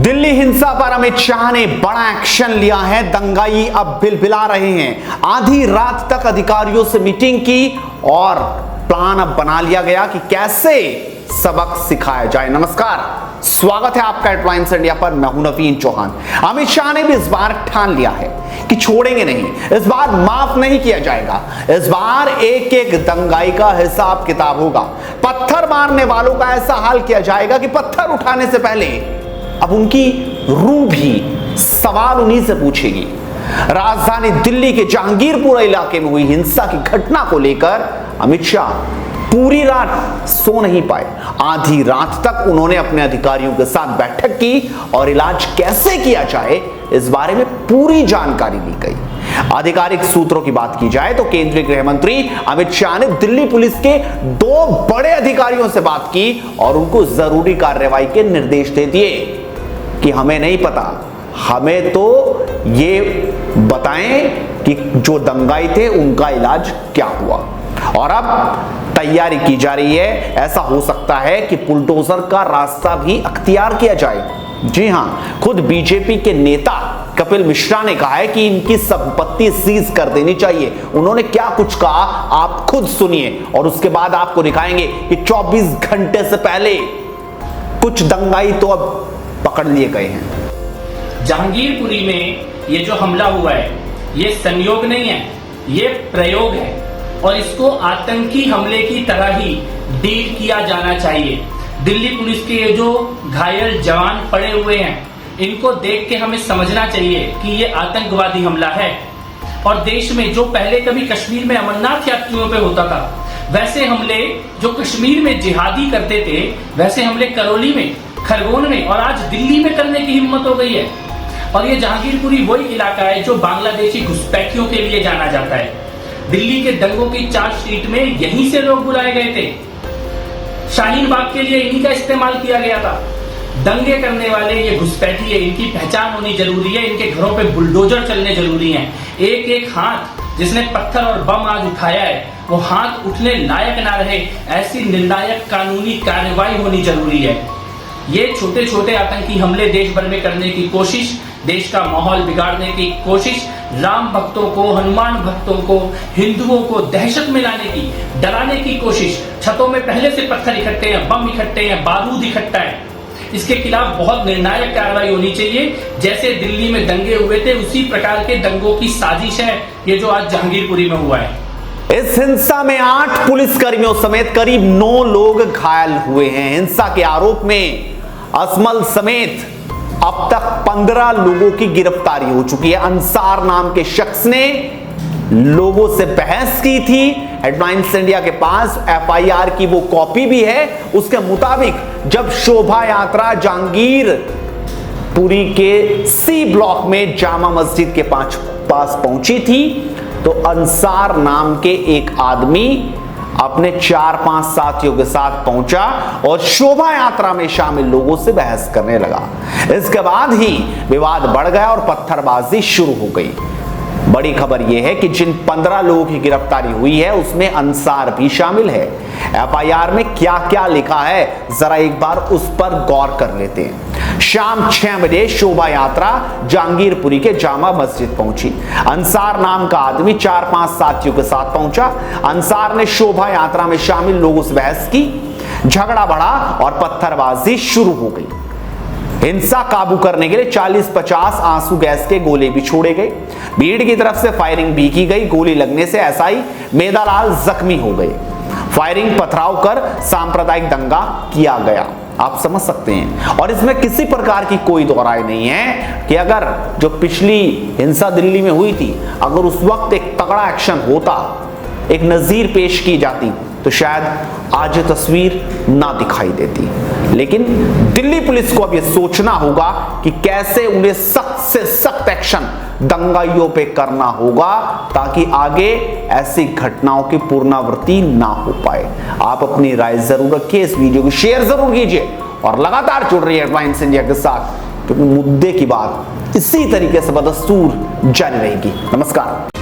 दिल्ली हिंसा पर अमित शाह ने बड़ा एक्शन लिया है। दंगाई अब बिलबिला रहे हैं। आधी रात तक अधिकारियों से मीटिंग की और प्लान अब बना लिया गया कि कैसे सबक सिखाया जाए। नमस्कार, स्वागत है आपका हेडलाइंस इंडिया पर। मैं हूं नवीन चौहान। अमित शाह ने भी इस बार ठान लिया है कि छोड़ेंगे नहीं, इस बार माफ नहीं किया जाएगा। इस बार एक एक दंगाई का हिसाब किताब होगा। पत्थर मारने वालों का ऐसा हाल किया जाएगा कि पत्थर उठाने से पहले अब उनकी रूह भी सवाल उन्हीं से पूछेगी। राजधानी दिल्ली के जहांगीरपुर इलाके में हुई हिंसा की घटना को लेकर अमित शाह पूरी रात सो नहीं पाए। आधी रात तक उन्होंने अपने अधिकारियों के साथ बैठक की और इलाज कैसे किया जाए इस बारे में पूरी जानकारी ली गई। आधिकारिक सूत्रों की बात की जाए तो केंद्रीय गृह मंत्री अमित शाह ने दिल्ली पुलिस के 2 बड़े अधिकारियों से बात की और उनको जरूरी कार्रवाई के निर्देश दे दिए कि हमें नहीं पता, हमें तो ये बताएं कि जो दंगाई थे उनका इलाज क्या हुआ। और अब तैयारी की जा रही है। ऐसा हो सकता है कि बुलडोजर का रास्ता भी अख्तियार किया जाए। जी हां, खुद बीजेपी के नेता कपिल मिश्रा ने कहा है कि इनकी संपत्ति सीज कर देनी चाहिए। उन्होंने क्या कुछ कहा आप खुद सुनिए और उसके बाद आपको दिखाएंगे कि 24 घंटे से पहले कुछ दंगाई तो अब पकड़ लिए गए हैं। जहांगीरपुरी में ये जो हमला हुआ है ये संयोग नहीं है, ये प्रयोग है और इसको आतंकी हमले की तरह ही डील किया जाना चाहिए। दिल्ली पुलिस के ये जो घायल जवान पड़े हुए हैं इनको देख के हमें समझना चाहिए कि ये आतंकवादी हमला है। और देश में जो पहले कभी कश्मीर में अमरनाथ यात्रियों पे होता था, वैसे हमले जो कश्मीर में जिहादी करते थे, वैसे हमले करौली में, खरगोन में और आज दिल्ली में करने की हिम्मत हो गई है। और ये जहांगीरपुरी वही इलाका है जो बांग्लादेशी घुसपैठियों के लिए जाना जाता है। दिल्ली के दंगों की चार्जशीट में यहीं से लोग बुलाए गए थे। शाहीन बाग के लिए इन्हीं का इस्तेमाल किया गया था। दंगे करने वाले ये घुसपैठी है, इनकी पहचान होनी जरूरी है। इनके घरों पे बुलडोजर चलने जरूरी हैं। एक एक हाथ जिसने पत्थर और बम आज उठाया है वो हाथ उठने लायक ना रहे, ऐसी निर्णायक कानूनी कार्रवाई होनी जरूरी है। ये छोटे छोटे आतंकी हमले देश भर में करने की कोशिश, देश का माहौल बिगाड़ने की कोशिश, राम भक्तों को, हनुमान भक्तों को, हिंदुओं को दहशत में लाने की, डराने की कोशिश। छतों में पहले से पत्थर इकट्ठे हैं, बम इकट्ठे हैं, बारूद इकट्ठा है। इसके खिलाफ बहुत निर्णायक कार्रवाई होनी चाहिए। जैसे दिल्ली में दंगे हुए थे उसी प्रकार के दंगों की साजिश है ये जो आज जहांगीरपुरी में हुआ है। इस हिंसा में 8 पुलिसकर्मियों समेत करीब 9 लोग घायल हुए हैं। हिंसा के आरोप में असमल समेत अब तक 15 लोगों की गिरफ्तारी हो चुकी है। अंसार नाम के शख्स ने लोगों से बहस की थी। हेडलाइंस इंडिया के पास FIR की वो कॉपी भी है। उसके मुताबिक जब शोभा यात्रा जहांगीरपुरी के C ब्लॉक में जामा मस्जिद के पास पहुंची थी तो अंसार नाम के एक आदमी अपने 4-5 साथियों के साथ पहुंचा और शोभा यात्रा में शामिल लोगों से बहस करने लगा। इसके बाद ही विवाद बढ़ गया और पत्थरबाजी शुरू हो गई। बड़ी खबर यह है कि जिन 15 लोगों की गिरफ्तारी हुई है उसमें अंसार भी शामिल है। FIR में क्या क्या लिखा है जरा एक बार उस पर गौर कर लेते हैं। शाम 6 बजे शोभा यात्रा जहांगीरपुरी के जामा मस्जिद पहुंची। अंसार नाम का आदमी 4-5 साथियों के साथ पहुंचा। अंसार ने शोभा यात्रा में शामिल लोगों से बहस की, झगड़ा बढ़ा और पत्थरबाजी शुरू हो गई। हिंसा काबू करने के लिए 40-50 आंसू गैस के गोले भी छोड़े गए। भीड़ की तरफ से फायरिंग भी की गई। गोली लगने से SI मेदालाल जख्मी हो गए। फायरिंग पथराव कर सांप्रदायिक दंगा किया गया। आप समझ सकते हैं। और इसमें किसी प्रकार की कोई दो राय नहीं है कि अगर जो पिछली हिंसा दिल्ली में हुई थी, अगर उस वक्त एक तगड़ा एक्शन होता, एक नजीर पेश की जाती तो शायद आज ये तस्वीर ना दिखाई देती। लेकिन दिल्ली पुलिस को अब ये सोचना होगा कि कैसे उन्हें सख्त से सख्त एक्शन दंगाइयों पे करना होगा ताकि आगे ऐसी घटनाओं की पुनरावृत्ति ना हो पाए। आप अपनी राय जरूर रखिए, इस वीडियो को शेयर जरूर कीजिए और लगातार जुड़ रही है हेडलाइंस इंडिया के साथ, क्योंकि मुद्दे की बात इसी तरीके से बदस्तूर जारी रहेगी। नमस्कार।